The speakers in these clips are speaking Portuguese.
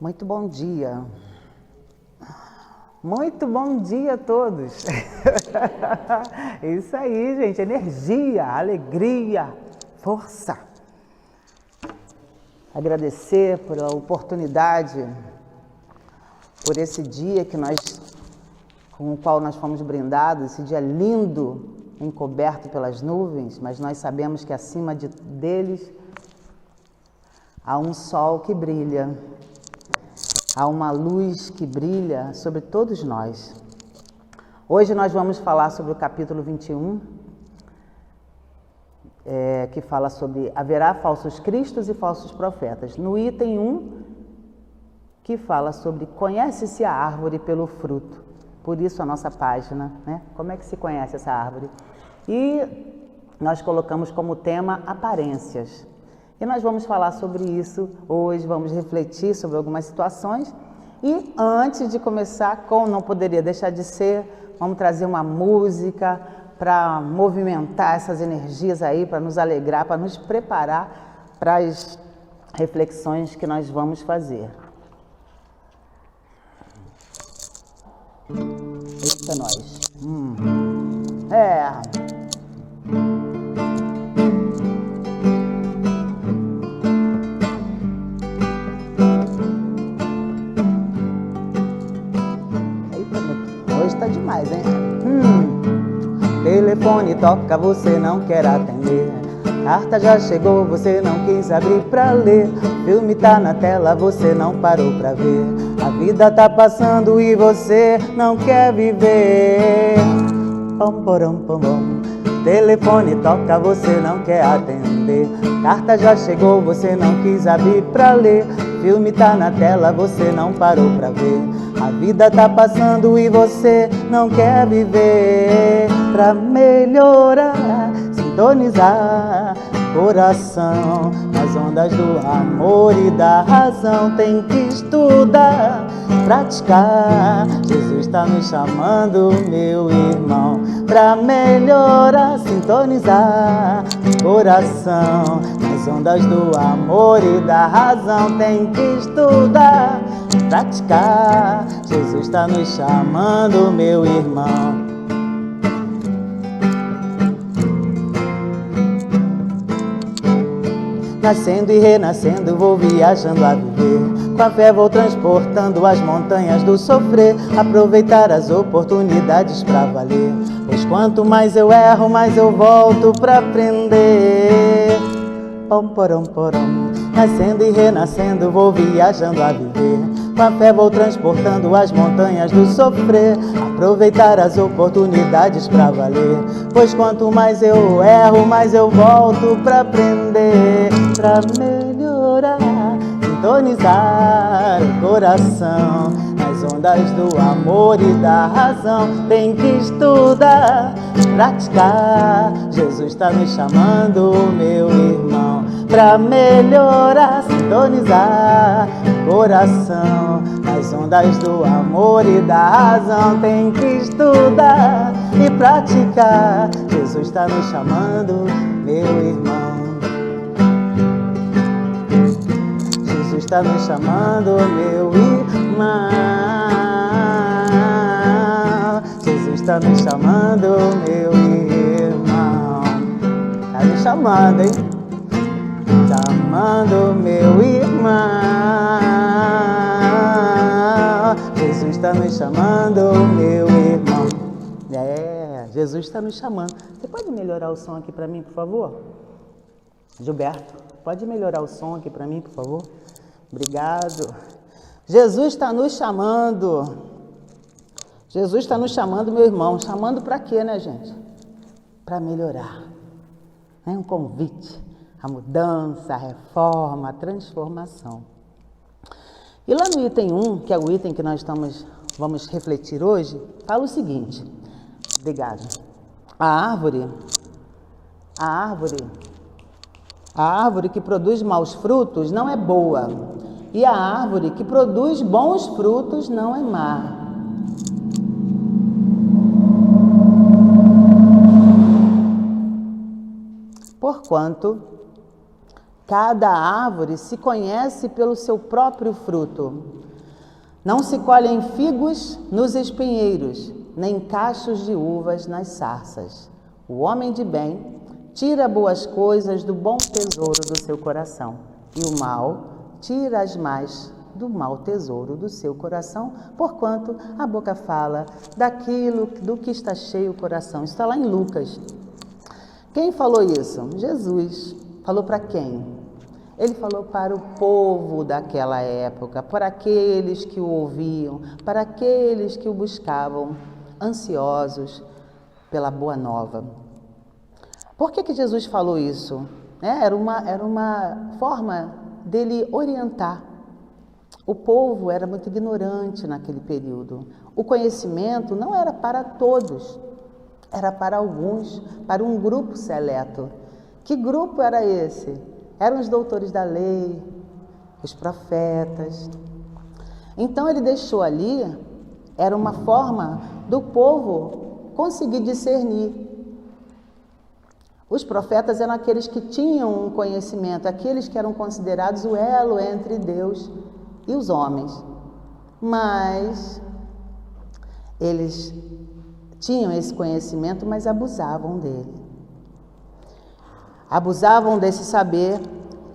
Muito bom dia. Muito bom dia a todos. Isso aí, gente. Energia, alegria, força. Agradecer pela oportunidade, por esse dia com o qual nós fomos brindados, esse dia lindo, encoberto pelas nuvens, mas nós sabemos que acima deles há um sol que brilha. Há uma luz que brilha sobre todos nós. Hoje nós vamos falar sobre o capítulo 21, que fala sobre haverá falsos cristos e falsos profetas. No item 1, que fala sobre conhece-se a árvore pelo fruto. Por isso a nossa página, né? Como é que se conhece essa árvore? E nós colocamos como tema aparências. E nós vamos falar sobre isso hoje, vamos refletir sobre algumas situações. E antes de começar, como não poderia deixar de ser, vamos trazer uma música para movimentar essas energias aí, para nos alegrar, para nos preparar para as reflexões que nós vamos fazer. Eita, nós. Hoje tá demais, hein? Telefone toca, você não quer atender. Carta já chegou, você não quis abrir pra ler. Filme tá na tela, você não parou pra ver. A vida tá passando e você não quer viver. Pom, porom, pom, pom. Telefone toca, você não quer atender. Carta já chegou, você não quis abrir pra ler. Filme tá na tela, você não parou pra ver. A vida tá passando e você não quer viver. Pra melhorar, sintonizar coração nas ondas do amor e da razão. Tem que estudar, praticar. Jesus tá nos chamando, meu irmão. Pra melhorar, sintonizar coração nas ondas do amor e da razão. Tem que estudar, praticar. Jesus tá nos chamando, meu irmão. Nascendo e renascendo, vou viajando a viver. Com a fé vou transportando as montanhas do sofrer. Aproveitar as oportunidades pra valer. Pois quanto mais eu erro, mais eu volto pra aprender. Pom, porom, porom. Nascendo e renascendo, vou viajando a viver. Com a fé vou transportando as montanhas do sofrer. Aproveitar as oportunidades pra valer. Pois quanto mais eu erro, mais eu volto pra aprender. Pra melhorar, sintonizar o coração nas ondas do amor e da razão. Tem que estudar, praticar. Jesus tá me chamando, meu irmão. Pra melhorar, sintonizar o coração nas ondas do amor e da razão. Tem que estudar e praticar. Jesus tá me chamando, meu irmão. Jesus tá me chamando, meu irmão. Jesus tá me chamando, meu irmão. Tá me chamando, hein? Chamando, meu irmão. Jesus tá me chamando, meu irmão. Jesus está nos chamando. Você pode melhorar o som aqui para mim, por favor? Gilberto, pode melhorar o som aqui para mim, por favor? Obrigado. Jesus está nos chamando. Jesus está nos chamando, meu irmão. Chamando para quê, né, gente? Para melhorar. É um convite à mudança, à reforma, à transformação. E lá no item 1, que é o item que nós vamos refletir hoje, fala o seguinte. Obrigado. A árvore que produz maus frutos não é boa, e a árvore que produz bons frutos não é má. Porquanto Cada árvore se conhece pelo seu próprio fruto. Não se colhem figos nos espinheiros, nem cachos de uvas nas sarças. O homem de bem tira boas coisas do bom tesouro do seu coração, e o mal tira as más do mau tesouro do seu coração, porquanto a boca fala daquilo do que está cheio o coração. Está lá em Lucas. Quem falou isso? Jesus. Falou para quem? Ele falou para o povo daquela época, para aqueles que o ouviam, para aqueles que o buscavam, ansiosos pela boa nova. Por que Jesus falou isso? Era uma forma dele orientar. O povo era muito ignorante naquele período. O conhecimento não era para todos, era para alguns, para um grupo seleto. Que grupo era esse? Eram os doutores da lei, os profetas. Então ele deixou ali, era uma forma do povo conseguir discernir. Os profetas eram aqueles que tinham um conhecimento, aqueles que eram considerados o elo entre Deus e os homens. Mas eles tinham esse conhecimento, mas abusavam dele. Abusavam desse saber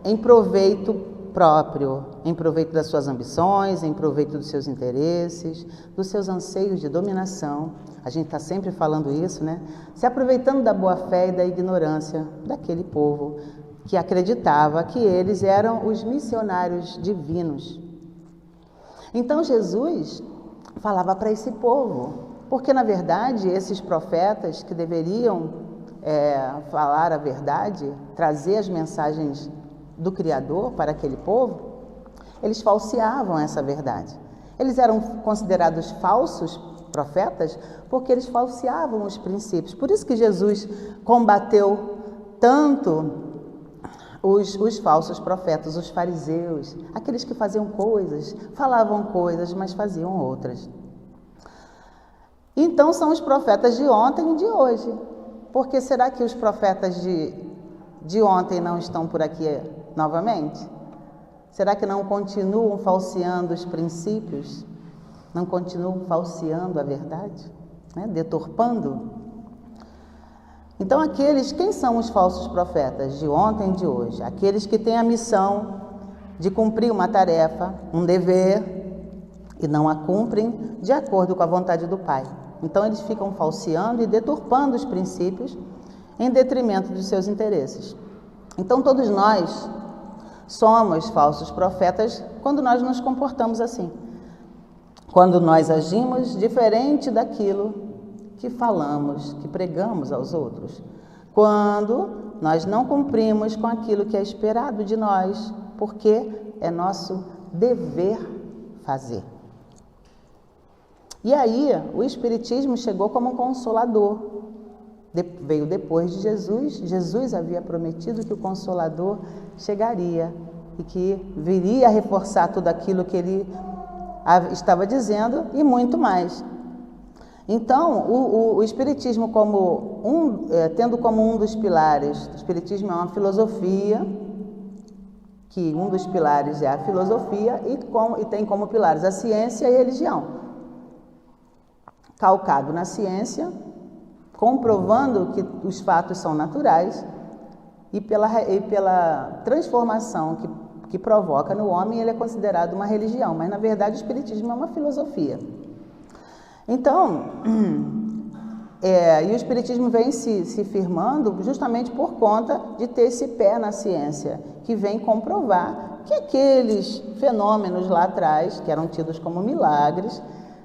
em proveito próprio, em proveito das suas ambições, em proveito dos seus interesses, dos seus anseios de dominação. A gente está sempre falando isso, né? Se aproveitando da boa fé e da ignorância daquele povo que acreditava que eles eram os missionários divinos. Então Jesus falava para esse povo, porque na verdade esses profetas que deveriam falar a verdade, trazer as mensagens do Criador para aquele povo, eles falseavam essa verdade. Eles eram considerados falsos profetas porque eles falseavam os princípios. Por isso que Jesus combateu tanto os falsos profetas, os fariseus, aqueles que faziam coisas, falavam coisas, mas faziam outras. Então são os profetas de ontem e de hoje. Porque será que os profetas de ontem não estão por aqui novamente? Será que não continuam falseando os princípios? Não continuam falseando a verdade? Né? Deturpando? Então quem são os falsos profetas de ontem e de hoje? Aqueles que têm a missão de cumprir uma tarefa, um dever, e não a cumprem de acordo com a vontade do Pai. Então eles ficam falseando e deturpando os princípios em detrimento dos seus interesses. Então todos nós somos falsos profetas quando nós nos comportamos assim. Quando nós agimos diferente daquilo que falamos, que pregamos aos outros. Quando nós não cumprimos com aquilo que é esperado de nós, porque é nosso dever fazer. E aí, o Espiritismo chegou como um consolador. Veio depois de Jesus. Jesus havia prometido que o Consolador chegaria e que viria a reforçar tudo aquilo que ele estava dizendo e muito mais. Então, o Espiritismo, tendo como um dos pilares, o Espiritismo é uma filosofia, que um dos pilares é a filosofia e tem como pilares a ciência e a religião. Calcado na ciência, comprovando que os fatos são naturais e pela transformação que provoca no homem, ele é considerado uma religião, mas na verdade o Espiritismo é uma filosofia. Então, e o Espiritismo vem se firmando justamente por conta de ter esse pé na ciência, que vem comprovar que aqueles fenômenos lá atrás, que eram tidos como milagres,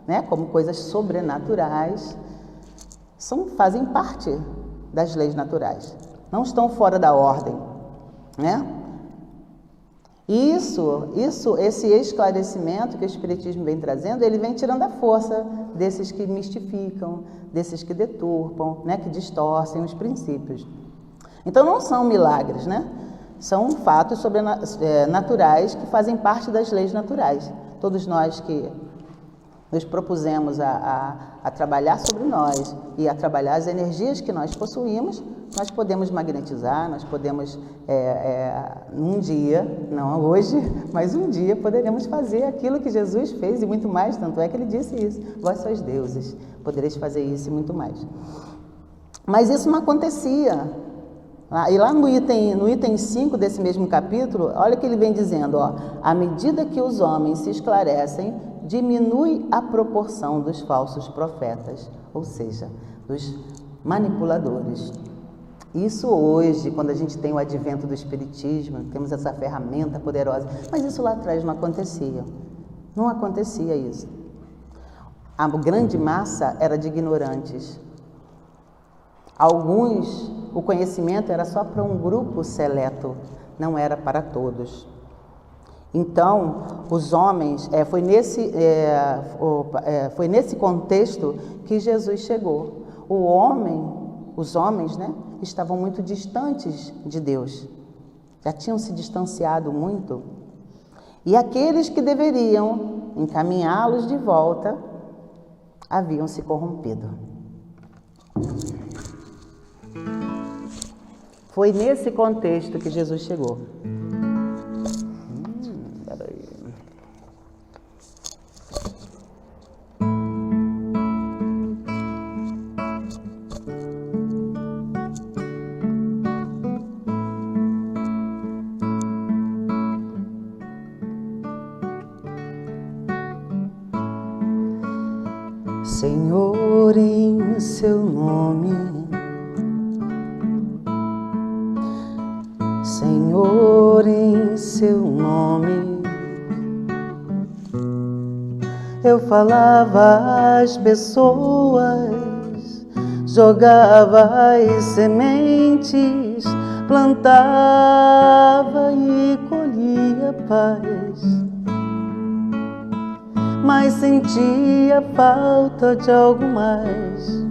né, como coisas sobrenaturais, fazem parte das leis naturais, não estão fora da ordem, né? Esse esclarecimento que o Espiritismo vem trazendo, ele vem tirando a força desses que mistificam, desses que deturpam, né, que distorcem os princípios. Então não são milagres, né? São fatos naturais que fazem parte das leis naturais. Todos nós que nos propusemos a trabalhar sobre nós e a trabalhar as energias que nós possuímos, nós podemos magnetizar, nós podemos, num dia, não hoje, mas um dia poderemos fazer aquilo que Jesus fez e muito mais, tanto é que ele disse isso, vós sois deuses, podereis fazer isso e muito mais. Mas isso não acontecia. E lá no item 5 desse mesmo capítulo, olha o que ele vem dizendo, ó, à medida que os homens se esclarecem, diminui a proporção dos falsos profetas, ou seja, dos manipuladores. Isso hoje, quando a gente tem o advento do espiritismo, temos essa ferramenta poderosa, mas isso lá atrás não acontecia. Não acontecia isso. A grande massa era de ignorantes. Alguns, o conhecimento era só para um grupo seleto, não era para todos. Então, os homens, foi nesse contexto que Jesus chegou. Os homens, né, estavam muito distantes de Deus, já tinham se distanciado muito, e aqueles que deveriam encaminhá-los de volta haviam se corrompido. Foi nesse contexto que Jesus chegou. Peraí. Senhor, em seu nome, Senhor, em seu nome, eu falava às pessoas, jogava as sementes, plantava e colhia paz, mas sentia falta de algo mais.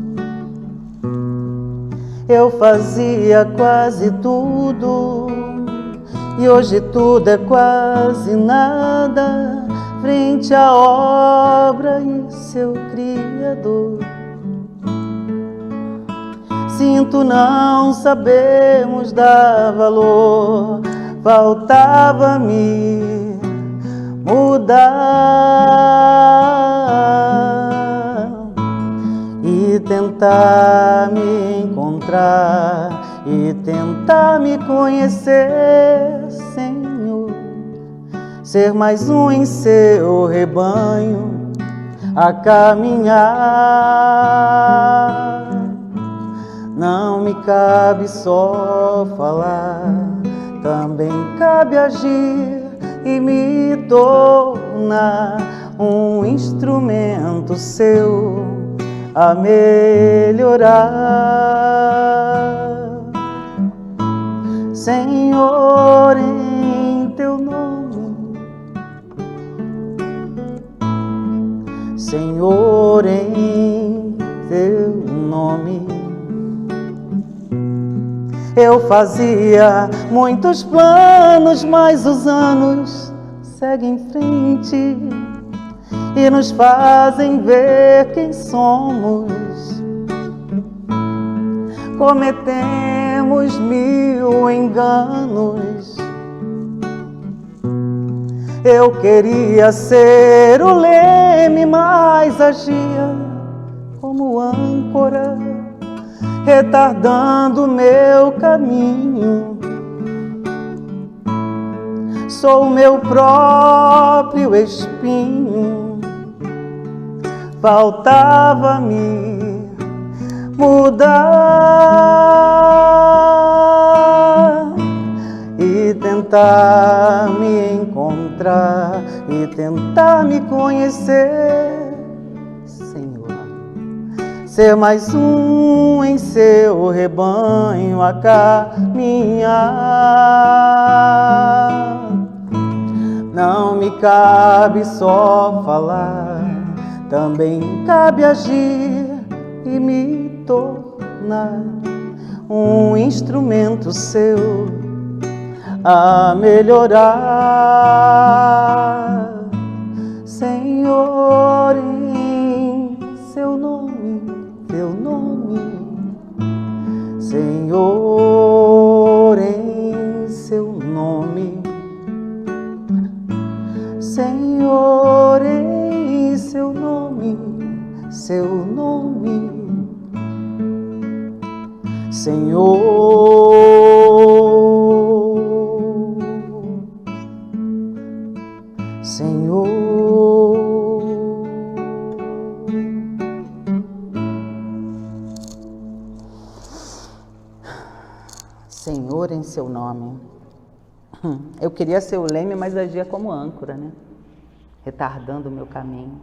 Eu fazia quase tudo e hoje tudo é quase nada frente à obra e seu Criador. Sinto não sabemos dar valor, faltava-me mudar e tentar me encontrar e tentar me conhecer, Senhor, ser mais um em seu rebanho a caminhar. Não me cabe só falar, também cabe agir e me tornar um instrumento seu a melhorar. Senhor, em teu nome, Senhor, em teu nome, eu fazia muitos planos, mas os anos seguem em frente e nos fazem ver quem somos. Cometemos 1000 enganos. Eu queria ser o leme, mas agia como âncora, retardando meu caminho. Sou meu próprio espinho, faltava-me mudar e tentar me encontrar e tentar me conhecer, Senhor, ser mais um em seu rebanho a caminhar. Não me cabe só falar, também cabe agir e me tornar um instrumento seu a melhorar. Senhor, em seu nome, teu nome, Senhor. Senhor, em seu nome, Senhor, em seu nome, Senhor, Senhor, Senhor em seu nome. Eu queria ser o leme, mas agia como âncora, né? Retardando o meu caminho.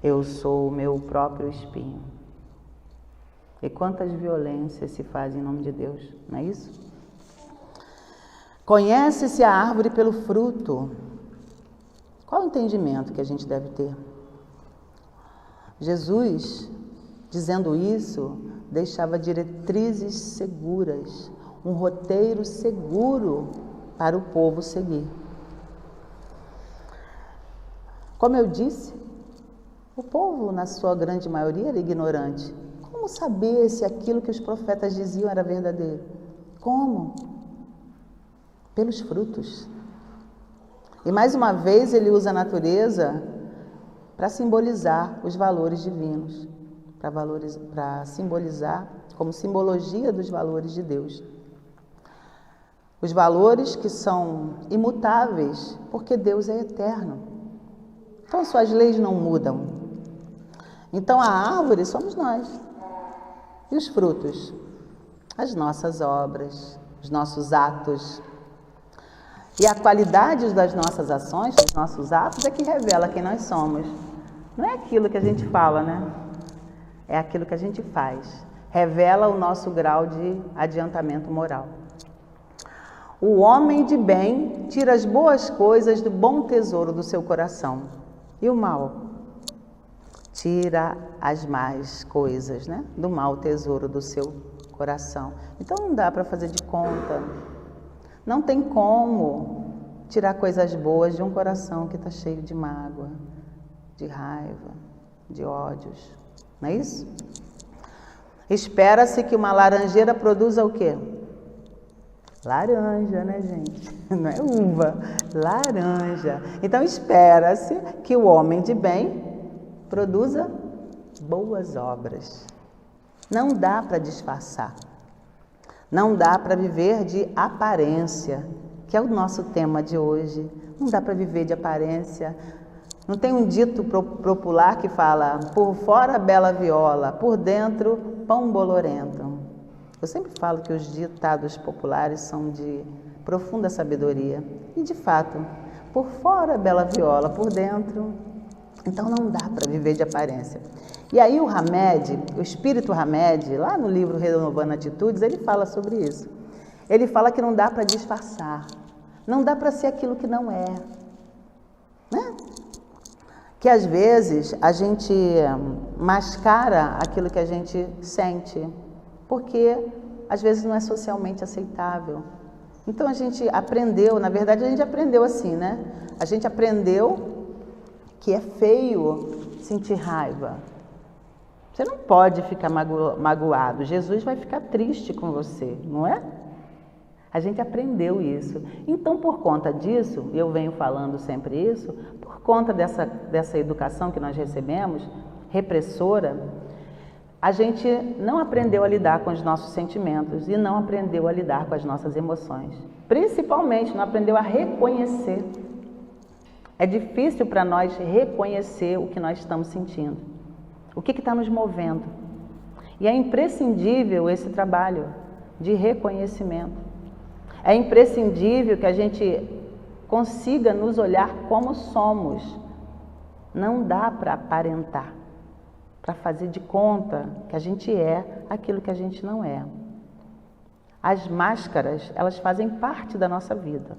Eu sou o meu próprio espinho. E quantas violências se fazem em nome de Deus, não é isso? Conhece-se a árvore pelo fruto. Qual o entendimento que a gente deve ter? Jesus, dizendo isso, deixava diretrizes seguras, um roteiro seguro para o povo seguir. Como eu disse, o povo, na sua grande maioria, era ignorante. Como saber se aquilo que os profetas diziam era verdadeiro? Como? Pelos frutos. E mais uma vez ele usa a natureza para simbolizar os valores divinos, para simbolizar como simbologia dos valores de Deus. Os valores que são imutáveis, porque Deus é eterno. Então suas leis não mudam. Então a árvore somos nós. E os frutos? As nossas obras, os nossos atos. E a qualidade das nossas ações, dos nossos atos, é que revela quem nós somos. Não é aquilo que a gente fala, né? É aquilo que a gente faz. Revela o nosso grau de adiantamento moral. O homem de bem tira as boas coisas do bom tesouro do seu coração. E o mal? Tira as más coisas, né? Do mau tesouro do seu coração. Então não dá para fazer de conta. Não tem como tirar coisas boas de um coração que está cheio de mágoa, de raiva, de ódios. Não é isso? Espera-se que uma laranjeira produza o quê? Laranja, né, gente? Não é uva, laranja. Então espera-se que o homem de bem produza boas obras. Não dá para disfarçar. Não dá para viver de aparência, que é o nosso tema de hoje. Não dá para viver de aparência. Não tem um dito popular que fala: por fora bela viola, por dentro pão bolorento. Eu sempre falo que os ditados populares são de profunda sabedoria. E de fato, por fora bela viola, por dentro. Então não dá para viver de aparência. E aí o Hamed, o espírito Hamed, lá no livro Renovando Atitudes, ele fala sobre isso. Ele fala que não dá para disfarçar. Não dá para ser aquilo que não é. Né? Que às vezes a gente mascara aquilo que a gente sente, porque às vezes não é socialmente aceitável. Então a gente aprendeu, na verdade a gente aprendeu assim, né? A gente aprendeu que é feio sentir raiva. Você não pode ficar magoado. Jesus vai ficar triste com você, não é? A gente aprendeu isso. Então, por conta disso, eu venho falando sempre isso, por conta dessa educação que nós recebemos, repressora, a gente não aprendeu a lidar com os nossos sentimentos e não aprendeu a lidar com as nossas emoções. Principalmente, não aprendeu a reconhecer. É difícil para nós reconhecer o que nós estamos sentindo. O que está nos movendo. E é imprescindível esse trabalho de reconhecimento. É imprescindível que a gente consiga nos olhar como somos. Não dá para aparentar, para fazer de conta que a gente é aquilo que a gente não é. As máscaras, elas fazem parte da nossa vida.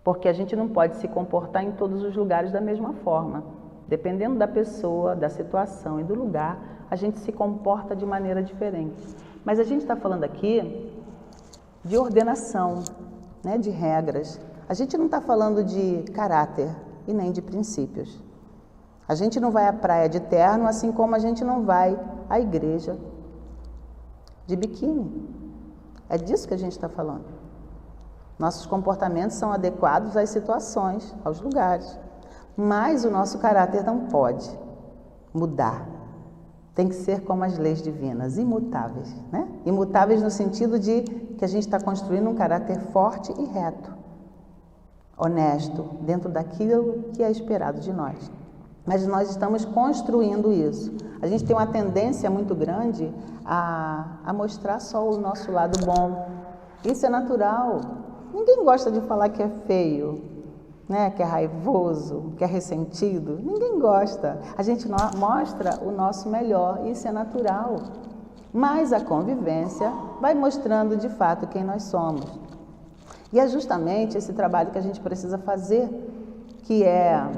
Porque a gente não pode se comportar em todos os lugares da mesma forma. Dependendo da pessoa, da situação e do lugar, a gente se comporta de maneira diferente. Mas a gente está falando aqui de ordenação, né, de regras. A gente não está falando de caráter e nem de princípios. A gente não vai à praia de terno, assim como a gente não vai à igreja. de biquíni. É disso que a gente está falando. Nossos comportamentos são adequados às situações, aos lugares. Mas o nosso caráter não pode mudar. Tem que ser como as leis divinas, imutáveis, né? Imutáveis no sentido de que a gente está construindo um caráter forte e reto, honesto, dentro daquilo que é esperado de nós. Mas nós estamos construindo isso. A gente tem uma tendência muito grande a mostrar só o nosso lado bom. Isso é natural. Ninguém gosta de falar que é feio, né? Que é raivoso, que é ressentido. Ninguém gosta. A gente mostra o nosso melhor, isso é natural. Mas a convivência vai mostrando de fato quem nós somos. E é justamente esse trabalho que a gente precisa fazer, que é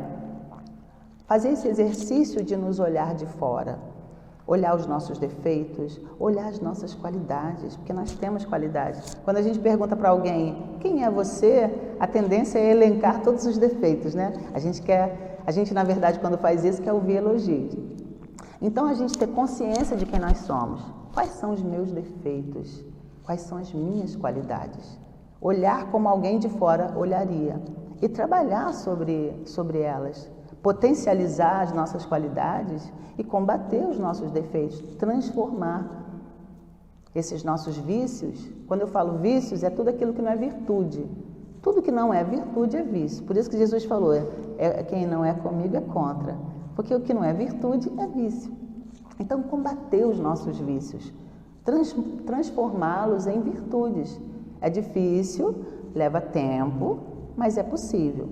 fazer esse exercício de nos olhar de fora, olhar os nossos defeitos, olhar as nossas qualidades, porque nós temos qualidades. Quando a gente pergunta para alguém, quem é você? A tendência é elencar todos os defeitos, né? A gente na verdade, quando faz isso, quer ouvir elogios. Então, a gente ter consciência de quem nós somos. Quais são os meus defeitos? Quais são as minhas qualidades? Olhar como alguém de fora olharia e trabalhar sobre elas. Potencializar as nossas qualidades e combater os nossos defeitos, transformar esses nossos vícios. Quando eu falo vícios, é tudo aquilo que não é virtude. Tudo que não é virtude é vício. Por isso que Jesus falou, quem não é comigo é contra. Porque o que não é virtude é vício. Então, combater os nossos vícios, transformá-los em virtudes. É difícil, leva tempo, mas é possível.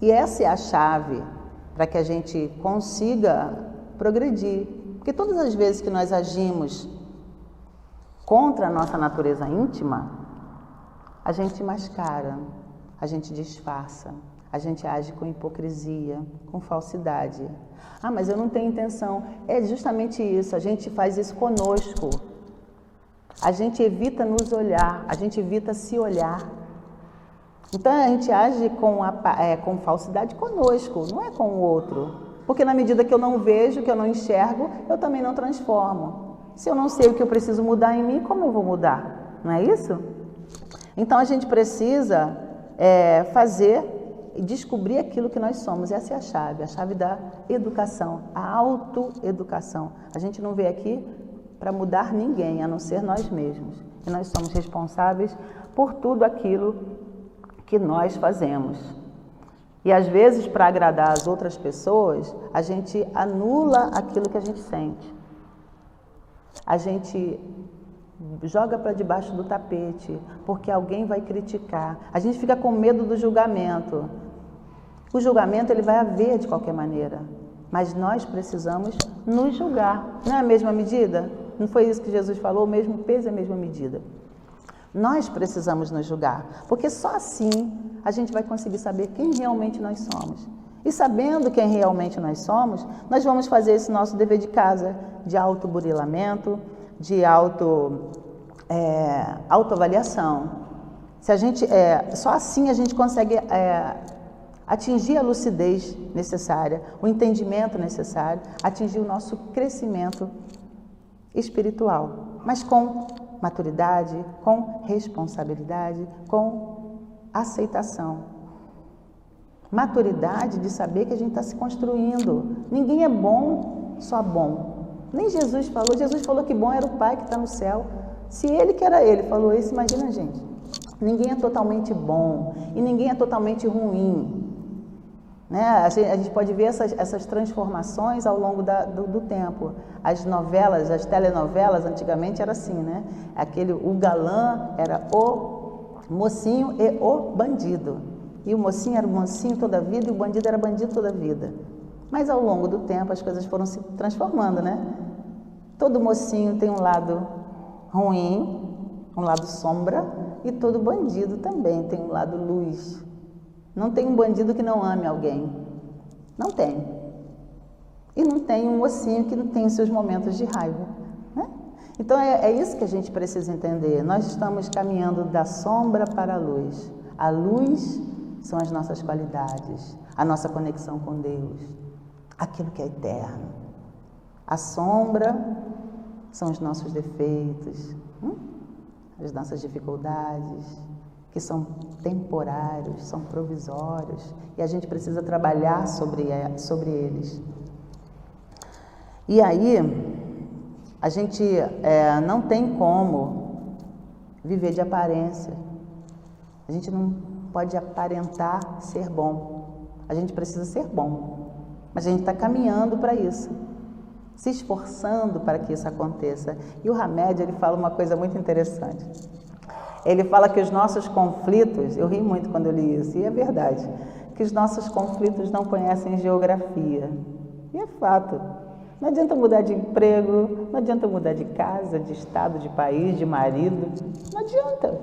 E essa é a chave para que a gente consiga progredir. Porque todas as vezes que nós agimos contra a nossa natureza íntima, a gente mascara, a gente disfarça, a gente age com hipocrisia, com falsidade. Ah, mas eu não tenho intenção. É justamente isso, a gente faz isso conosco. A gente evita nos olhar, a gente evita se olhar. Então, a gente age com falsidade conosco, não é com o outro. Porque na medida que eu não vejo, que eu não enxergo, eu também não transformo. Se eu não sei o que eu preciso mudar em mim, como eu vou mudar? Não é isso? Então, a gente precisa fazer e descobrir aquilo que nós somos. Essa é a chave da educação, a autoeducação. A gente não veio aqui para mudar ninguém, a não ser nós mesmos. E nós somos responsáveis por tudo aquilo que nós fazemos. E às vezes, para agradar as outras pessoas, a gente anula aquilo que a gente sente. A gente joga para debaixo do tapete, porque alguém vai criticar. A gente fica com medo do julgamento. O julgamento ele vai haver de qualquer maneira, mas nós precisamos nos julgar. Não é a mesma medida? Não foi isso que Jesus falou? O mesmo peso é a mesma medida. Nós precisamos nos julgar, porque só assim a gente vai conseguir saber quem realmente nós somos. E sabendo quem realmente nós somos, nós vamos fazer esse nosso dever de casa, de autoburilamento, de autoavaliação. Só assim a gente consegue atingir a lucidez necessária, o entendimento necessário, atingir o nosso crescimento espiritual, mas com maturidade, com responsabilidade, com aceitação. Maturidade de saber que a gente está se construindo. Ninguém é bom, só bom. Nem Jesus falou. Jesus falou que bom era o Pai que está no céu. Se Ele que era Ele falou isso, imagina, gente. Ninguém é totalmente bom e ninguém é totalmente ruim. Né? A gente pode ver essas transformações ao longo do tempo. As novelas, as telenovelas, antigamente era assim, né? O galã era o mocinho e o bandido. E o mocinho era o mocinho toda a vida e o bandido era bandido toda a vida. Mas ao longo do tempo as coisas foram se transformando, né? Todo mocinho tem um lado ruim, um lado sombra, e todo bandido também tem um lado luz. Não tem um bandido que não ame alguém. Não tem. E não tem um mocinho que não tem os seus momentos de raiva. Né? Então é isso que a gente precisa entender. Nós estamos caminhando da sombra para a luz. A luz são as nossas qualidades, a nossa conexão com Deus, aquilo que é eterno. A sombra são os nossos defeitos, as nossas dificuldades, que são temporários, são provisórios, e a gente precisa trabalhar sobre eles. E aí, a gente não tem como viver de aparência. A gente não pode aparentar ser bom. A gente precisa ser bom. Mas a gente está caminhando para isso, se esforçando para que isso aconteça. E o Hamed, ele fala uma coisa muito interessante. Ele fala que os nossos conflitos, eu ri muito quando eu li isso, e é verdade, que os nossos conflitos não conhecem geografia. E é fato. Não adianta mudar de emprego, não adianta mudar de casa, de estado, de país, de marido. Não adianta.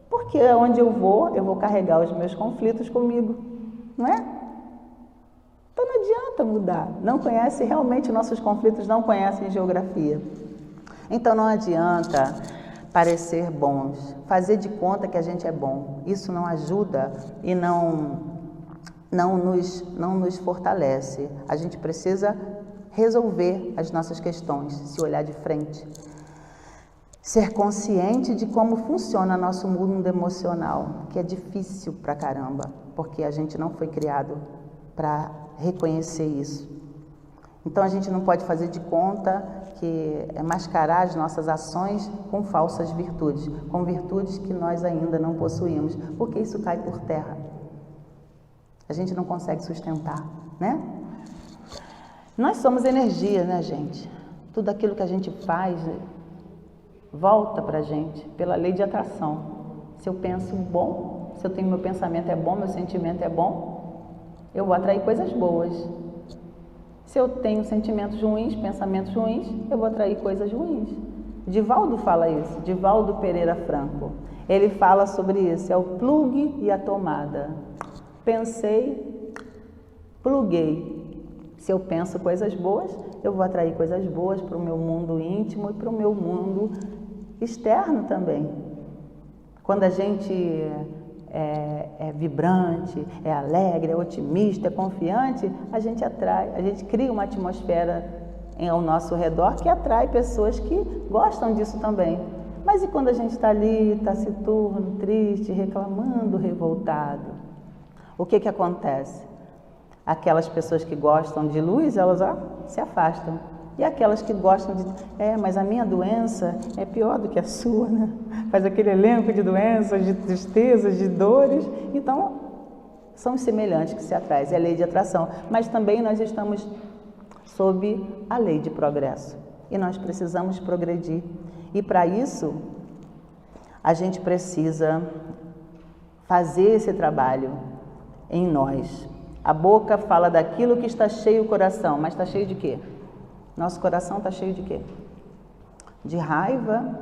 Porque onde eu vou carregar os meus conflitos comigo, não é? Então não adianta mudar. Não conhece, realmente nossos conflitos não conhecem geografia. Então não adianta parecer bons, fazer de conta que a gente é bom. Isso não ajuda e não nos fortalece. A gente precisa resolver as nossas questões, se olhar de frente. Ser consciente de como funciona nosso mundo emocional, que é difícil pra caramba, porque a gente não foi criado para reconhecer isso. Então a gente não pode fazer de conta que é mascarar as nossas ações com falsas virtudes, com virtudes que nós ainda não possuímos, porque isso cai por terra. A gente não consegue sustentar, né? Nós somos energia, né, gente? Tudo aquilo que a gente faz volta pra gente pela lei de atração. Se eu penso bom, se eu tenho meu pensamento é bom, meu sentimento é bom, eu vou atrair coisas boas. Se eu tenho sentimentos ruins, pensamentos ruins, eu vou atrair coisas ruins. Divaldo fala isso, Divaldo Pereira Franco. Ele fala sobre isso, é o plugue e a tomada. Pensei, pluguei. Se eu penso coisas boas, eu vou atrair coisas boas para o meu mundo íntimo e para o meu mundo externo também. Quando a gente é vibrante, é alegre, é otimista, é confiante, a gente atrai, a gente cria uma atmosfera ao nosso redor que atrai pessoas que gostam disso também. Mas e quando a gente está ali, taciturno, triste, reclamando, revoltado? O que acontece? Aquelas pessoas que gostam de luz, elas se afastam. E aquelas que gostam de... mas a minha doença é pior do que a sua, né? Faz aquele elenco de doenças, de tristezas, de dores. Então, são os semelhantes que se atraem. É a lei de atração. Mas também nós estamos sob a lei de progresso. E nós precisamos progredir. E para isso, a gente precisa fazer esse trabalho em nós. A boca fala daquilo que está cheio o coração, mas está cheio de quê? Nosso coração está cheio de quê? De raiva,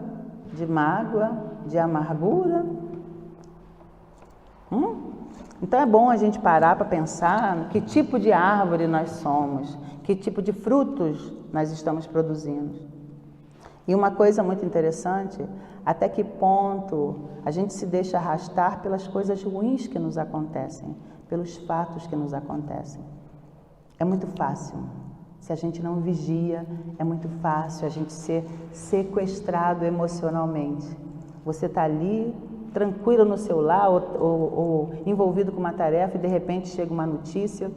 de mágoa, de amargura. Então é bom a gente parar para pensar que tipo de árvore nós somos, que tipo de frutos nós estamos produzindo. E uma coisa muito interessante, até que ponto a gente se deixa arrastar pelas coisas ruins que nos acontecem, pelos fatos que nos acontecem. É muito fácil. Se a gente não vigia, é muito fácil a gente ser sequestrado emocionalmente. Você está ali, tranquilo no seu lar, ou envolvido com uma tarefa e de repente chega uma notícia,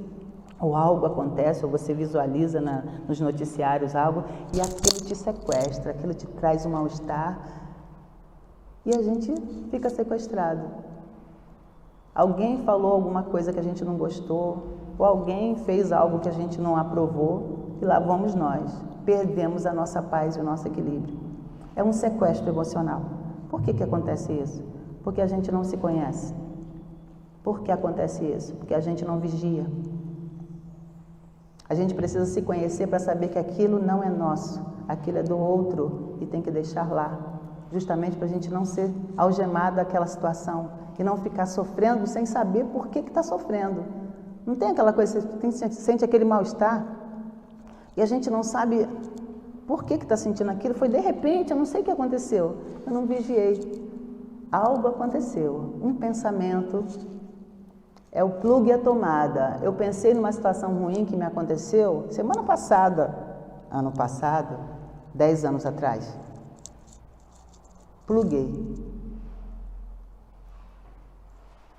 ou algo acontece, ou você visualiza nos noticiários algo, e aquilo te sequestra, aquilo te traz um mal-estar, e a gente fica sequestrado. Alguém falou alguma coisa que a gente não gostou, ou alguém fez algo que a gente não aprovou, e lá vamos nós, perdemos a nossa paz e o nosso equilíbrio. É um sequestro emocional. Por que acontece isso? Porque a gente não se conhece. Por que acontece isso? Porque a gente não vigia. A gente precisa se conhecer para saber que aquilo não é nosso, aquilo é do outro e tem que deixar lá, justamente para a gente não ser algemado àquela situação e não ficar sofrendo sem saber por que está sofrendo. Não tem aquela coisa, você sente aquele mal-estar e a gente não sabe por que está sentindo aquilo. Foi de repente, eu não sei o que aconteceu, eu não vigiei. Algo aconteceu, um pensamento, é o plugue e a tomada. Eu pensei numa situação ruim que me aconteceu semana passada, ano passado, 10 anos atrás? Pluguei.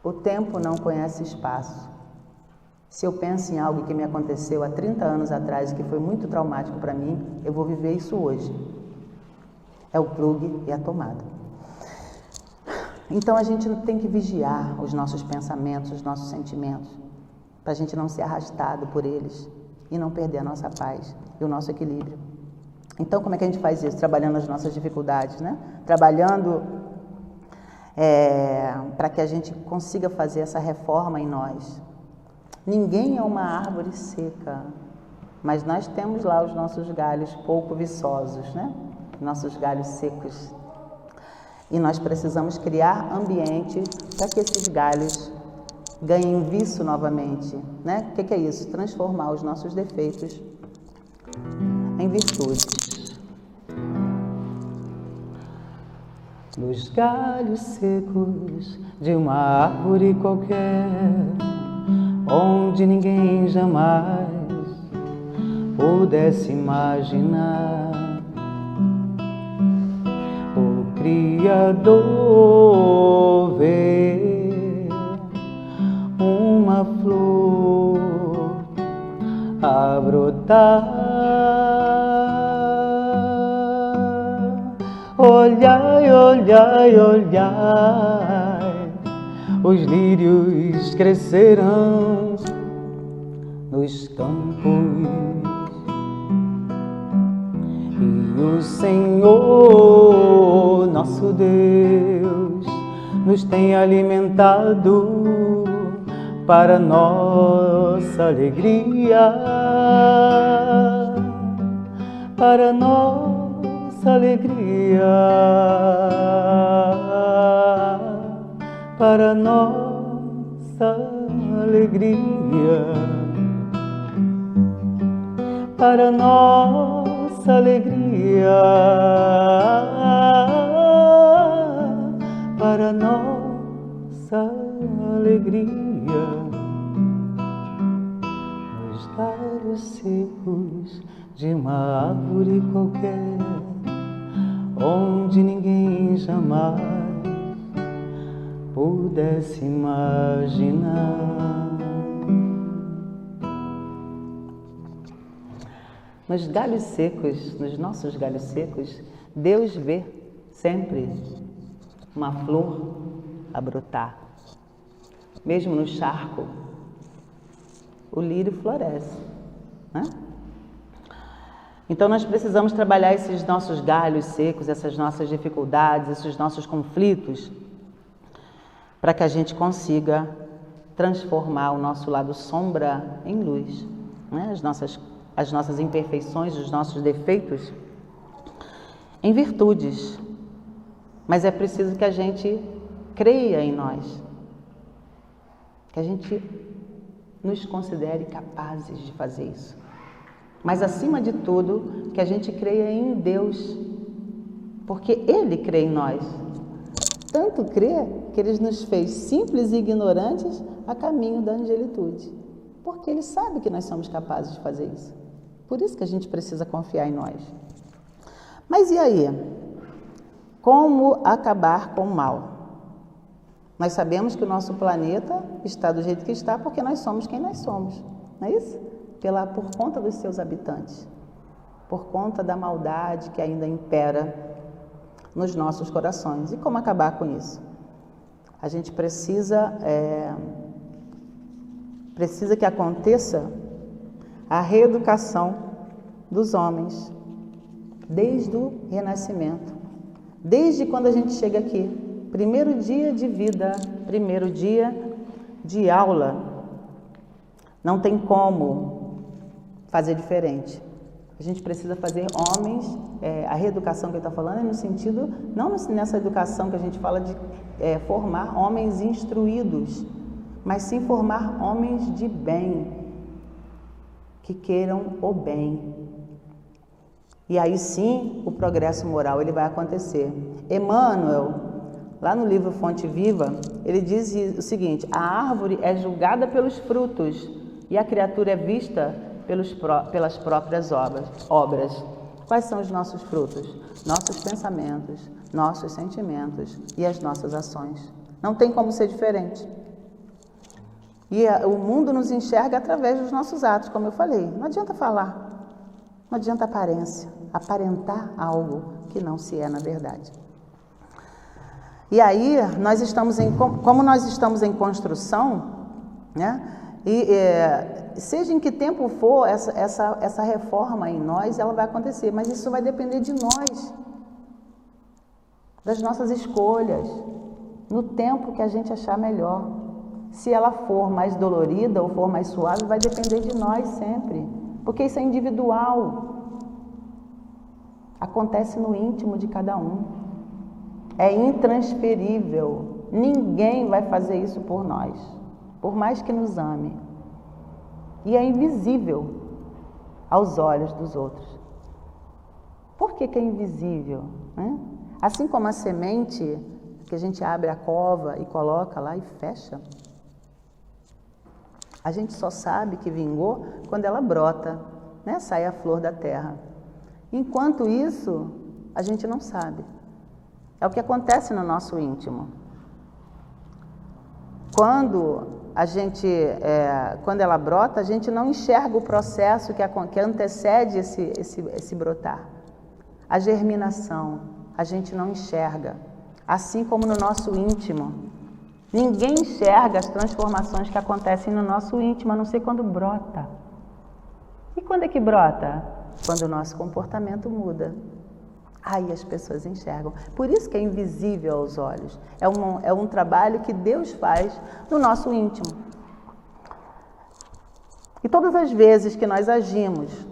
O tempo não conhece espaço. Se eu penso em algo que me aconteceu há 30 anos atrás, que foi muito traumático para mim, eu vou viver isso hoje. É o plugue e a tomada. Então a gente tem que vigiar os nossos pensamentos, os nossos sentimentos, para a gente não ser arrastado por eles e não perder a nossa paz e o nosso equilíbrio. Então como é que a gente faz isso? Trabalhando as nossas dificuldades, né? Trabalhando para que a gente consiga fazer essa reforma em nós. Ninguém é uma árvore seca, mas nós temos lá os nossos galhos pouco viçosos, né? Nossos galhos secos. E nós precisamos criar ambiente para que esses galhos ganhem viço novamente, né? O que é isso? Transformar os nossos defeitos em virtudes. Nos galhos secos de uma árvore qualquer, onde ninguém jamais pudesse imaginar, o Criador vê uma flor a brotar. Olhai, olhai, olhai, os lírios crescerão nos campos, e o Senhor, nosso Deus, nos tem alimentado para nossa alegria, para nossa alegria, para nossa alegria, para nossa alegria, para nossa alegria. Nos galhos secos de uma árvore qualquer, onde ninguém jamais pudesse imaginar. Nos galhos secos, nos nossos galhos secos, Deus vê sempre uma flor a brotar. Mesmo no charco, o lírio floresce, né? Então nós precisamos trabalhar esses nossos galhos secos, essas nossas dificuldades, esses nossos conflitos, para que a gente consiga transformar o nosso lado sombra em luz, né? As nossas imperfeições, os nossos defeitos, em virtudes. Mas é preciso que a gente creia em nós, que a gente nos considere capazes de fazer isso. Mas, acima de tudo, que a gente creia em Deus, porque Ele crê em nós. Tanto crê que Ele nos fez simples e ignorantes a caminho da angelitude, porque Ele sabe que nós somos capazes de fazer isso. Por isso que a gente precisa confiar em nós. Mas e aí? Como acabar com o mal? Nós sabemos que o nosso planeta está do jeito que está porque nós somos quem nós somos, não é isso? Por conta dos seus habitantes, por conta da maldade que ainda impera nos nossos corações. E como acabar com isso? A gente precisa que aconteça a reeducação dos homens, desde o renascimento, desde quando a gente chega aqui, primeiro dia de vida, primeiro dia de aula, não tem como fazer diferente. A gente precisa fazer homens, a reeducação que eu estou falando é no sentido, não nessa educação que a gente fala de formar homens instruídos, mas sim formar homens de bem, que queiram o bem. E aí sim o progresso moral ele vai acontecer. Emmanuel, lá no livro Fonte Viva, ele diz o seguinte: a árvore é julgada pelos frutos e a criatura é vista pelas próprias obras. Quais são os nossos frutos? Nossos pensamentos, nossos sentimentos e as nossas ações. Não tem como ser diferente. E o mundo nos enxerga através dos nossos atos, como eu falei. Não adianta falar, não adianta aparentar algo que não se é na verdade. E aí, como nós estamos em construção, né? Seja em que tempo for, essa reforma em nós, ela vai acontecer, mas isso vai depender de nós, das nossas escolhas, no tempo que a gente achar melhor. Se ela for mais dolorida ou for mais suave, vai depender de nós sempre, porque isso é individual, acontece no íntimo de cada um, é intransferível, ninguém vai fazer isso por nós, por mais que nos ame, e é invisível aos olhos dos outros. Por que é invisível, né? Assim como a semente que a gente abre a cova e coloca lá e fecha, a gente só sabe que vingou quando ela brota, né? Sai a flor da terra. Enquanto isso, a gente não sabe. É o que acontece no nosso íntimo. Quando ela brota, a gente não enxerga o processo que antecede esse brotar. A germinação, a gente não enxerga. Assim como no nosso íntimo. Ninguém enxerga as transformações que acontecem no nosso íntimo, a não ser quando brota. E quando é que brota? Quando o nosso comportamento muda. Aí as pessoas enxergam. Por isso que é invisível aos olhos. É um trabalho que Deus faz no nosso íntimo. E todas as vezes que nós agimos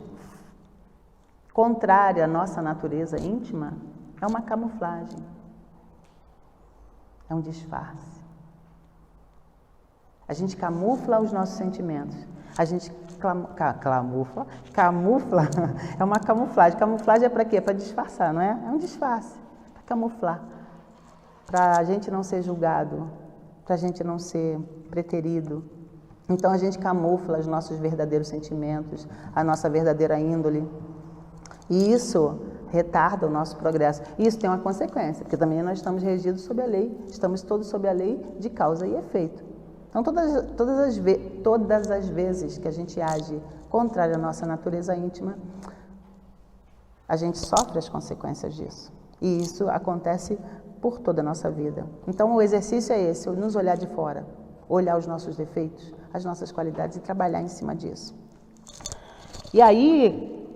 contrário à nossa natureza íntima, é uma camuflagem. É um disfarce. A gente camufla os nossos sentimentos. A gente camufla, é uma camuflagem. Camuflagem é para quê? Para disfarçar, não é? É um disfarce, para camuflar. Para a gente não ser julgado, para a gente não ser preterido. Então a gente camufla os nossos verdadeiros sentimentos, a nossa verdadeira índole. E isso retarda o nosso progresso. E isso tem uma consequência, porque também nós estamos regidos sob a lei, estamos todos sob a lei de causa e efeito. Então, todas as vezes que a gente age contrário à nossa natureza íntima, a gente sofre as consequências disso. E isso acontece por toda a nossa vida. Então, o exercício é esse, nos olhar de fora, olhar os nossos defeitos, as nossas qualidades e trabalhar em cima disso. E aí,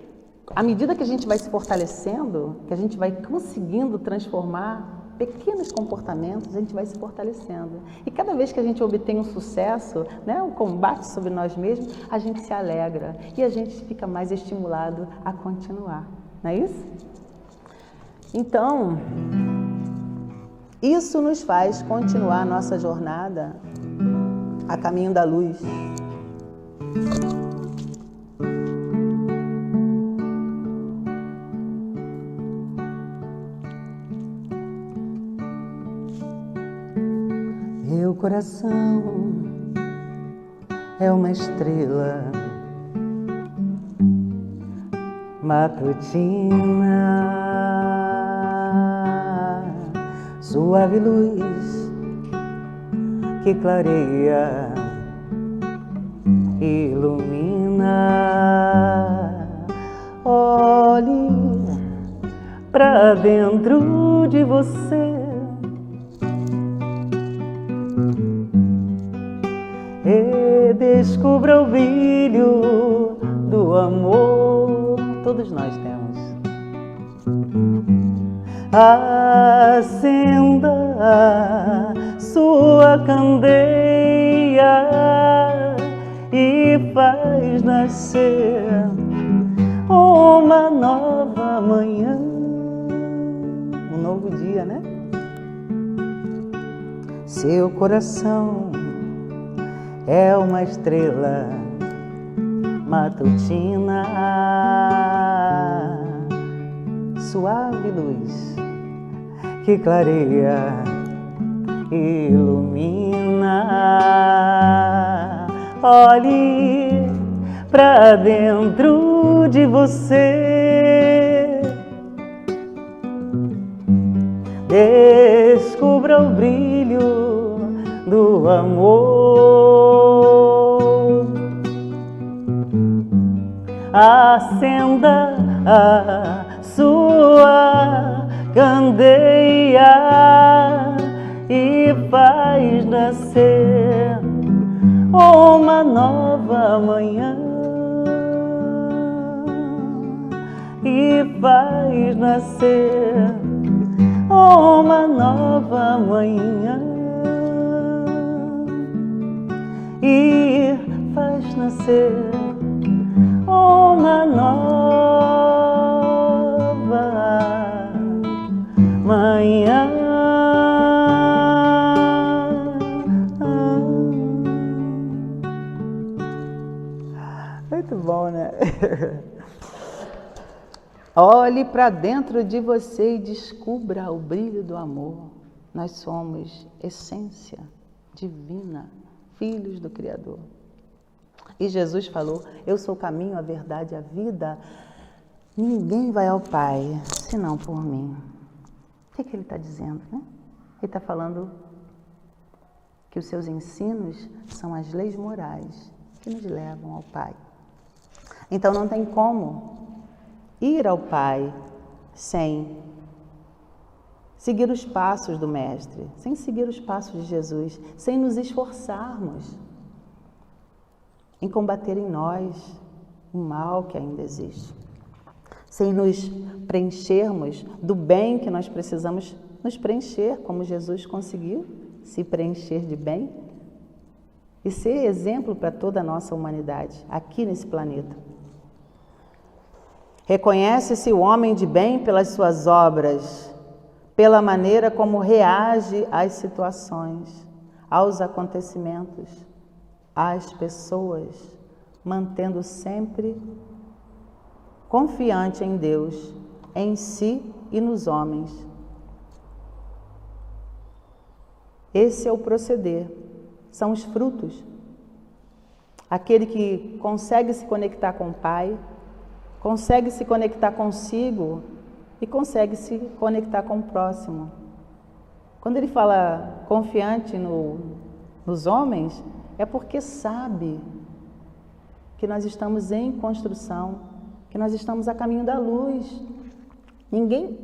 à medida que a gente vai se fortalecendo, que a gente vai conseguindo transformar pequenos comportamentos, a gente vai se fortalecendo. E cada vez que a gente obtém um sucesso, né, um combate sobre nós mesmos, a gente se alegra e a gente fica mais estimulado a continuar. Não é isso? Então, isso nos faz continuar a nossa jornada a caminho da luz. Meu coração é uma estrela matutina, suave luz que clareia, ilumina. Olhe pra dentro de você e descubra o brilho do amor. Todos nós temos. Acenda sua candeia e faz nascer uma nova manhã, um novo dia, né? Seu coração é uma estrela matutina, suave luz que clareia, ilumina. Olhe pra dentro de você descubra o brilho do amor. Acenda a sua candeia e faz nascer uma nova manhã. E faz nascer uma nova manhã. E faz nascer uma nova manhã. Muito bom, né? Olhe para dentro de você e descubra o brilho do amor. Nós somos essência divina, filhos do Criador. E Jesus falou, eu sou o caminho, a verdade e a vida. Ninguém vai ao Pai, senão por mim. O que ele está dizendo, né? Ele está falando que os seus ensinos são as leis morais que nos levam ao Pai. Então não tem como ir ao Pai sem seguir os passos do Mestre, sem seguir os passos de Jesus, sem nos esforçarmos em combater em nós o mal que ainda existe, sem nos preenchermos do bem que nós precisamos nos preencher, como Jesus conseguiu se preencher de bem e ser exemplo para toda a nossa humanidade aqui nesse planeta. Reconhece-se o homem de bem pelas suas obras, pela maneira como reage às situações, aos acontecimentos, às pessoas, mantendo sempre confiante em Deus, em si e nos homens. Esse é o proceder, são os frutos. Aquele que consegue se conectar com o Pai, consegue se conectar consigo e consegue se conectar com o próximo. Quando ele fala confiante nos homens, é porque sabe que nós estamos em construção, que nós estamos a caminho da luz. Ninguém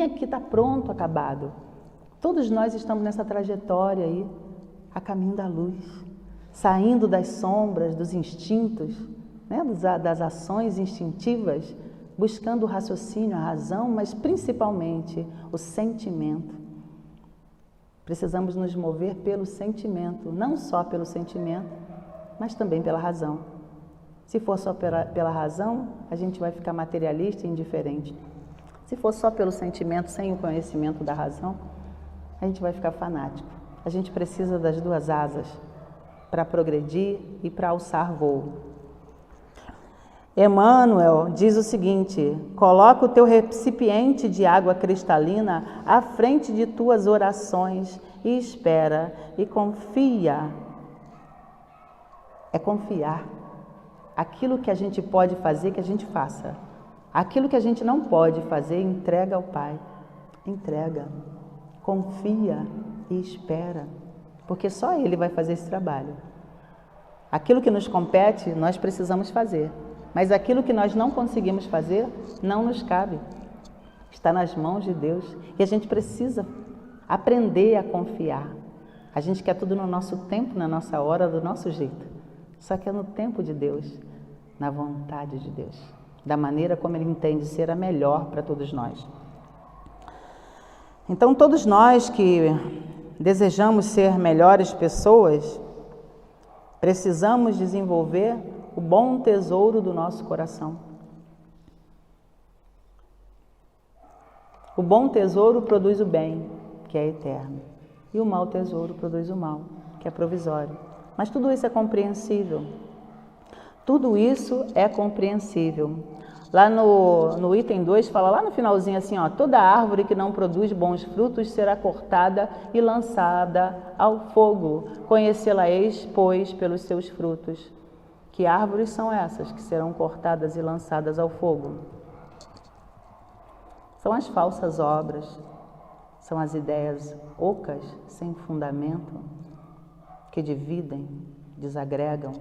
aqui está pronto, acabado. Todos nós estamos nessa trajetória aí, a caminho da luz, saindo das sombras, dos instintos, né, das ações instintivas, buscando o raciocínio, a razão, mas principalmente o sentimento. Precisamos nos mover pelo sentimento, não só pelo sentimento, mas também pela razão. Se for só pela razão, a gente vai ficar materialista e indiferente. Se for só pelo sentimento, sem o conhecimento da razão, a gente vai ficar fanático. A gente precisa das duas asas para progredir e para alçar voo. Emmanuel diz o seguinte: coloca o teu recipiente de água cristalina à frente de tuas orações e espera e confia. É confiar. Aquilo que a gente pode fazer, que a gente faça. Aquilo que a gente não pode fazer, entrega ao Pai. Entrega. Confia e espera. Porque só Ele vai fazer esse trabalho. Aquilo que nos compete, nós precisamos fazer. Mas aquilo que nós não conseguimos fazer, não nos cabe. Está nas mãos de Deus. E a gente precisa aprender a confiar. A gente quer tudo no nosso tempo, na nossa hora, do nosso jeito. Só que é no tempo de Deus, na vontade de Deus. Da maneira como Ele entende ser a melhor para todos nós. Então, todos nós que desejamos ser melhores pessoas, precisamos desenvolver o bom tesouro do nosso coração. O bom tesouro produz o bem, que é eterno. E o mau tesouro produz o mal, que é provisório. Mas tudo isso é compreensível. Tudo isso é compreensível. Lá no item 2, fala lá no finalzinho assim, ó, toda árvore que não produz bons frutos será cortada e lançada ao fogo. Conhecê-la-eis, pois, pelos seus frutos. Que árvores são essas que serão cortadas e lançadas ao fogo? São as falsas obras, São as ideias ocas, sem fundamento, que dividem, desagregam,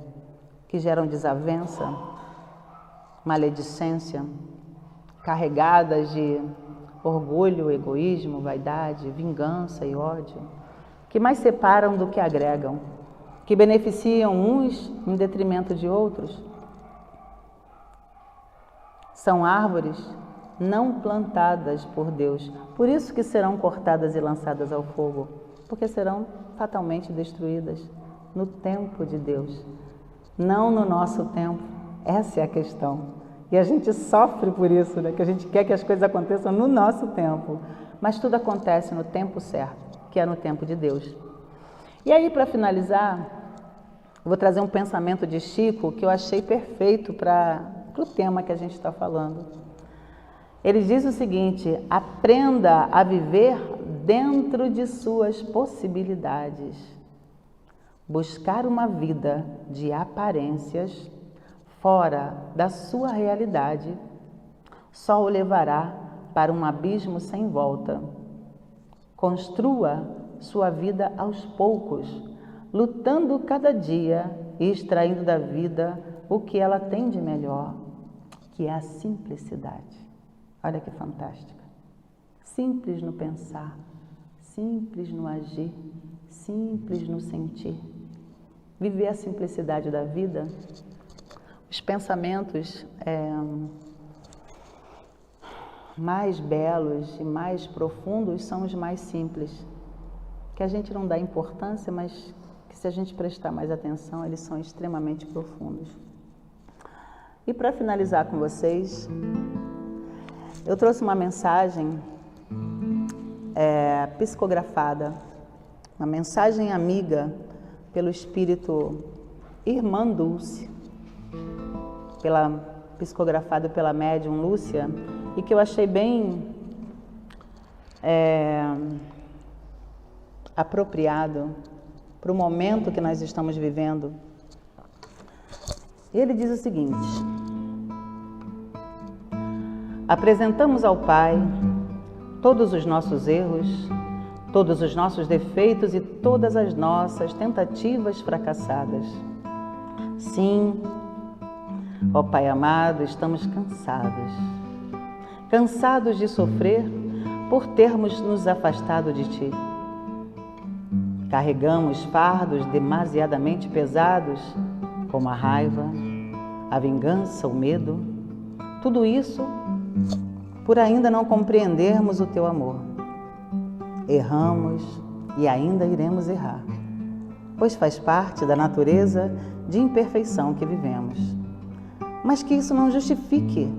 que geram desavença, maledicência, carregadas de orgulho, egoísmo, vaidade, vingança e ódio, que mais separam do que agregam, que beneficiam uns em detrimento de outros. São árvores não plantadas por Deus, por isso que serão cortadas e lançadas ao fogo, porque serão fatalmente destruídas no tempo de Deus, não no nosso tempo. Essa é a questão. E a gente sofre por isso, né? Que a gente quer que as coisas aconteçam no nosso tempo, mas tudo acontece no tempo certo, que é no tempo de Deus. E aí, para finalizar, eu vou trazer um pensamento de Chico que eu achei perfeito para o tema que a gente está falando. Ele diz o seguinte: aprenda a viver dentro de suas possibilidades. Buscar uma vida de aparências fora da sua realidade só o levará para um abismo sem volta. Construa sua vida aos poucos, lutando cada dia e extraindo da vida o que ela tem de melhor, que é a simplicidade. Olha que fantástica. Simples no pensar, simples no agir, simples no sentir. Viver a simplicidade da vida. Os pensamentos mais belos e mais profundos são os mais simples, que a gente não dá importância, mas que se a gente prestar mais atenção, eles são extremamente profundos. E para finalizar com vocês, eu trouxe uma mensagem psicografada, uma mensagem amiga pelo espírito Irmã Dulce, psicografada pela médium Lúcia, e que eu achei bem apropriado para o momento que nós estamos vivendo. Ele diz o seguinte: apresentamos ao Pai todos os nossos erros, todos os nossos defeitos e todas as nossas tentativas fracassadas. Sim, ó Pai amado, estamos cansados de sofrer por termos nos afastado de Ti. Carregamos fardos demasiadamente pesados, como a raiva, a vingança, o medo, tudo isso por ainda não compreendermos o Teu amor. Erramos e ainda iremos errar, pois faz parte da natureza de imperfeição que vivemos. Mas que isso não justifique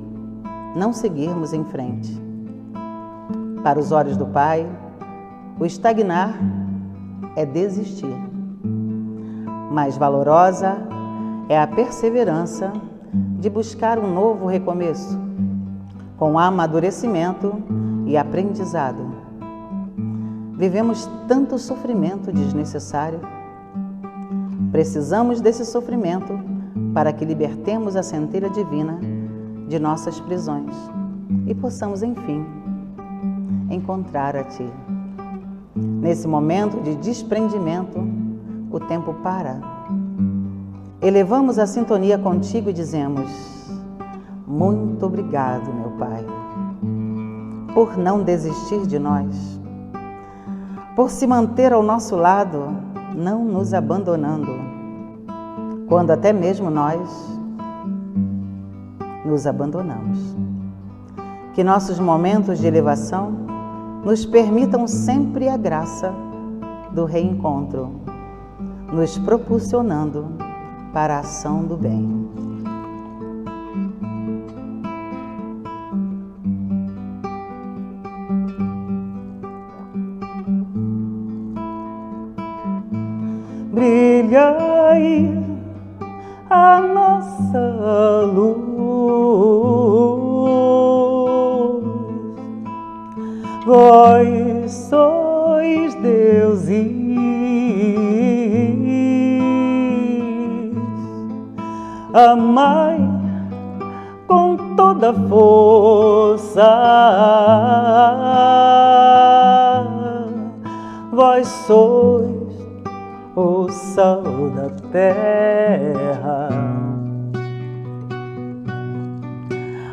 não seguirmos em frente. Para os olhos do Pai, o estagnar é desistir. Mais valorosa é a perseverança de buscar um novo recomeço, com amadurecimento e aprendizado. Vivemos tanto sofrimento desnecessário. Precisamos desse sofrimento para que libertemos a centelha divina de nossas prisões e possamos, enfim, encontrar a Ti. Nesse momento de desprendimento, o tempo para. Elevamos a sintonia contigo e dizemos: muito obrigado, meu Pai, por não desistir de nós, por se manter ao nosso lado, não nos abandonando, quando até mesmo nós nos abandonamos. Que nossos momentos de elevação nos permitam sempre a graça do reencontro, nos propulsionando para a ação do bem. Brilha aí a nossa luz, vós sois deuses, amai com toda força Vós sois o sal da terra,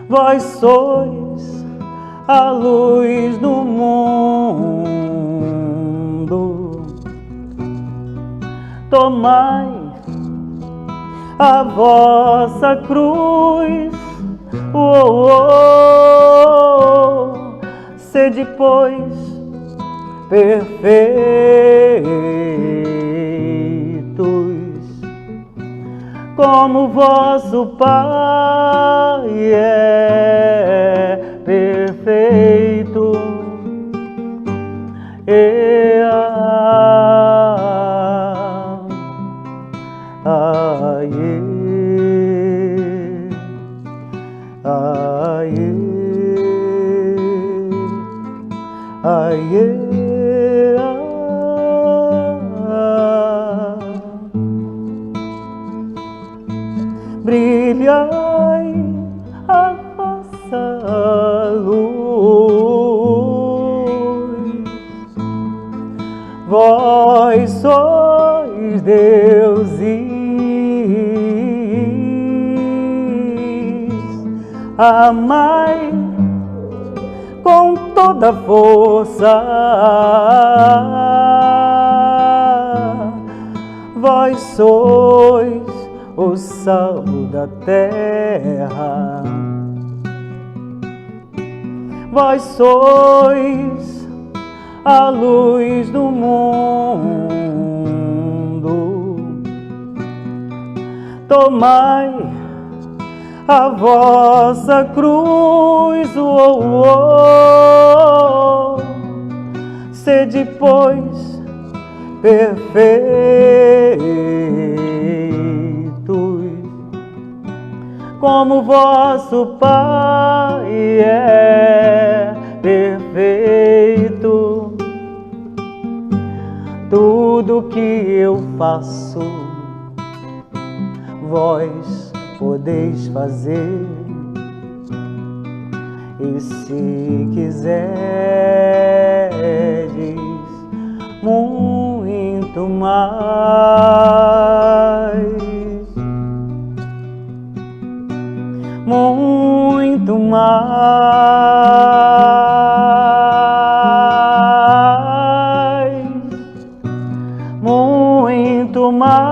vós sois a luz do mundo. Tomai a vossa cruz, sede, pois, perfeitos, como vosso Pai é perfeito. Brilhai a vossa luz, vós sois deuses, amai com toda força, vós sois o sal da terra, vós sois a luz do mundo. Tomai a vossa cruz, sede, pois, perfeitos, como vosso Pai é perfeito. Tudo que eu faço, vós podeis fazer, e se quiserdes muito mais, muito mais, muito mais.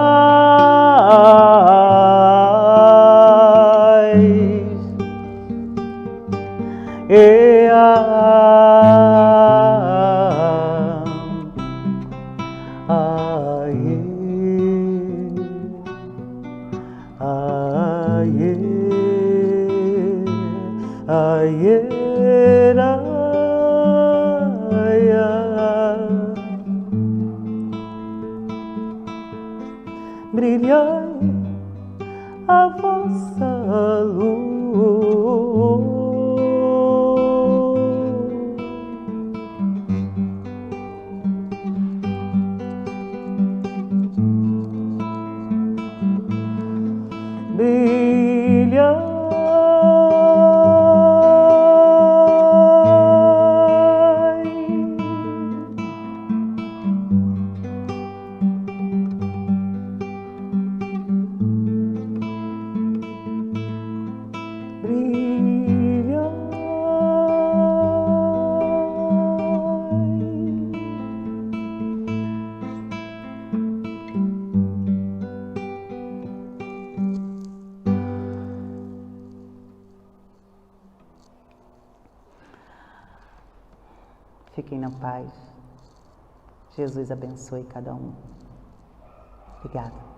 Brilhai a vossa luz, brilhai. Fiquem na paz. Jesus abençoe cada um. Obrigada.